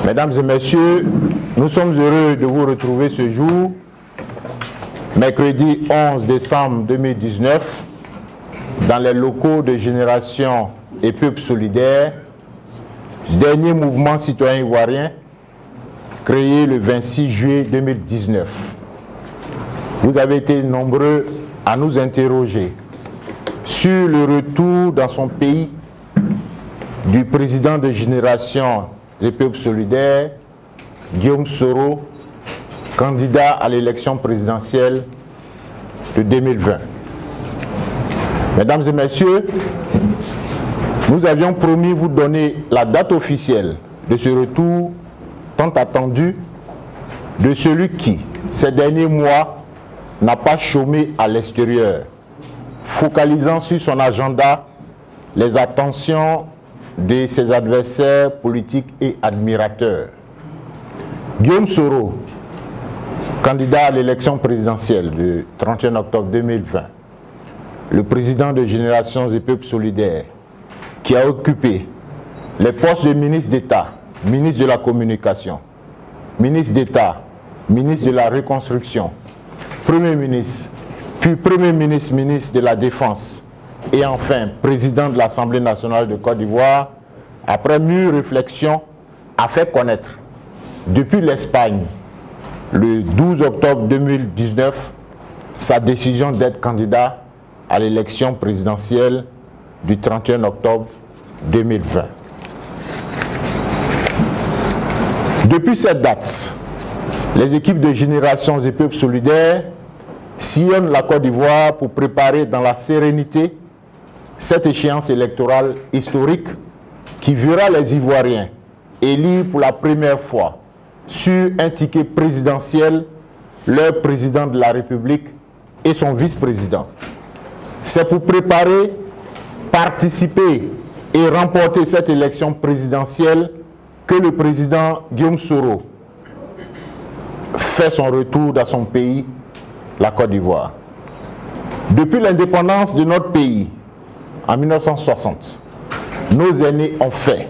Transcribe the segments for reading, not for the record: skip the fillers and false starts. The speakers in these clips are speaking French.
Mesdames et messieurs, nous sommes heureux de vous retrouver ce jour, mercredi 11 décembre 2019, dans les locaux de Génération et Peuple Solidaire, dernier mouvement citoyen ivoirien créé le 26 juillet 2019. Vous avez été nombreux à nous interroger sur le retour dans son pays du président de Génération et Peuple Solidaire, Guillaume Soro, candidat à l'élection présidentielle de 2020. Mesdames et messieurs, nous avions promis vous donner la date officielle de ce retour tant attendu de celui qui, ces derniers mois, n'a pas chômé à l'extérieur, focalisant sur son agenda les attentions de ses adversaires politiques et admirateurs. Guillaume Soro, candidat à l'élection présidentielle du 31 octobre 2020, le président de Générations et Peuples Solidaires, qui a occupé les postes de ministre d'État, ministre de la Communication, ministre d'État, ministre de la Reconstruction, Premier ministre, puis Premier ministre, ministre de la Défense, et enfin président de l'Assemblée nationale de Côte d'Ivoire, après mûre réflexion, a fait connaître depuis l'Espagne, le 12 octobre 2019, sa décision d'être candidat à l'élection présidentielle du 31 octobre 2020. Depuis cette date, les équipes de Générations et Peuples Solidaires sillonnent la Côte d'Ivoire pour préparer dans la sérénité cette échéance électorale historique qui verra les Ivoiriens élire pour la première fois sur un ticket présidentiel leur président de la République et son vice-président. C'est pour préparer, participer et remporter cette élection présidentielle que le président Guillaume Soro fait son retour dans son pays, la Côte d'Ivoire. Depuis l'indépendance de notre pays, en 1960, nos aînés ont fait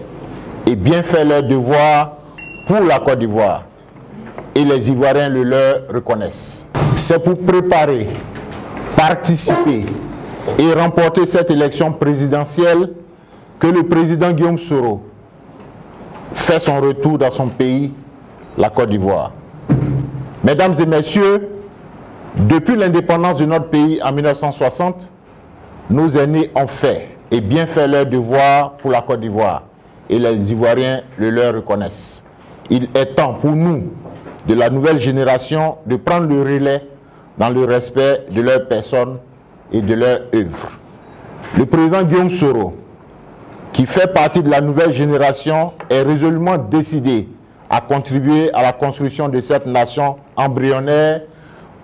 et bien fait leur devoir pour la Côte d'Ivoire et les Ivoiriens le leur reconnaissent. C'est pour préparer, participer et remporter cette élection présidentielle que le président Guillaume Soro fait son retour dans son pays, la Côte d'Ivoire. Mesdames et messieurs, depuis l'indépendance de notre pays en 1960, nos aînés ont fait et bien fait leur devoir pour la Côte d'Ivoire et les Ivoiriens le leur reconnaissent. Il est temps pour nous, de la nouvelle génération, de prendre le relais dans le respect de leur personne et de leur œuvre. Le président Guillaume Soro, qui fait partie de la nouvelle génération, est résolument décidé à contribuer à la construction de cette nation embryonnaire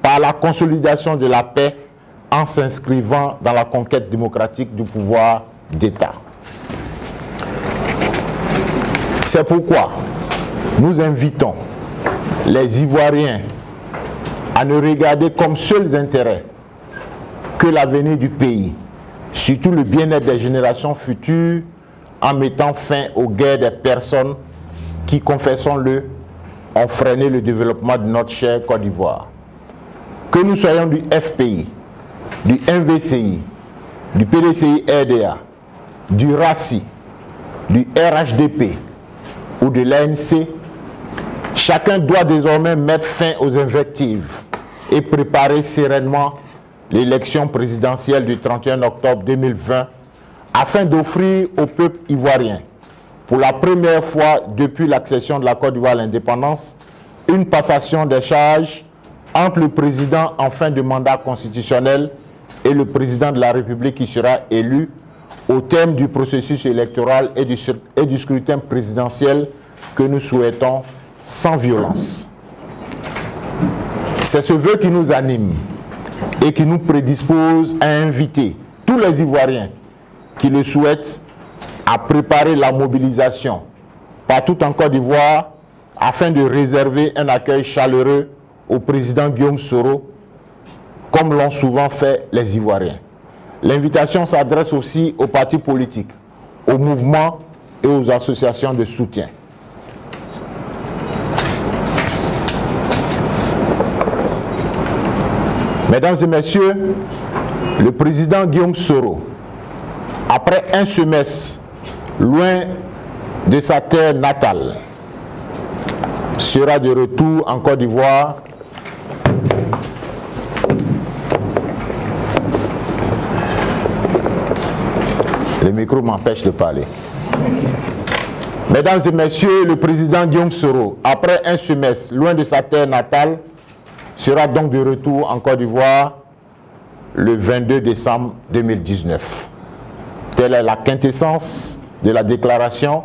par la consolidation de la paix en s'inscrivant dans la conquête démocratique du pouvoir d'État. C'est pourquoi nous invitons les Ivoiriens à ne regarder comme seuls intérêts que l'avenir du pays, surtout le bien-être des générations futures, en mettant fin aux guerres des personnes qui, confessons-le, ont freiné le développement de notre chère Côte d'Ivoire. Que nous soyons du FPI, du MVCI, du PDCI-RDA, du RACI, du RHDP ou de l'ANC, chacun doit désormais mettre fin aux invectives et préparer sereinement l'élection présidentielle du 31 octobre 2020 afin d'offrir au peuple ivoirien, pour la première fois depuis l'accession de la Côte d'Ivoire à l'indépendance, une passation des charges entre le président en fin de mandat constitutionnel et le président de la République qui sera élu au terme du processus électoral et du scrutin présidentiel que nous souhaitons sans violence. C'est ce vœu qui nous anime et qui nous prédispose à inviter tous les Ivoiriens qui le souhaitent à préparer la mobilisation partout en Côte d'Ivoire afin de réserver un accueil chaleureux au président Guillaume Soro, comme l'ont souvent fait les Ivoiriens. L'invitation s'adresse aussi aux partis politiques, aux mouvements et aux associations de soutien. Mesdames et messieurs, le président Guillaume Soro, après un semestre loin de sa terre natale, sera de retour en Côte d'Ivoire le micro m'empêche de parler. Mesdames et messieurs, le président Guillaume Soro, après un semestre loin de sa terre natale, sera donc de retour en Côte d'Ivoire le 22 décembre 2019. Telle est la quintessence de la déclaration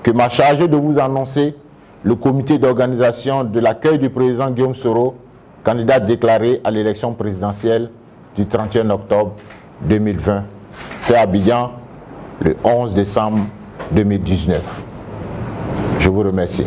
que m'a chargé de vous annoncer le comité d'organisation de l'accueil du président Guillaume Soro, candidat déclaré à l'élection présidentielle du 31 octobre 2020, fait à Abidjan le 11 décembre 2019. Je vous remercie.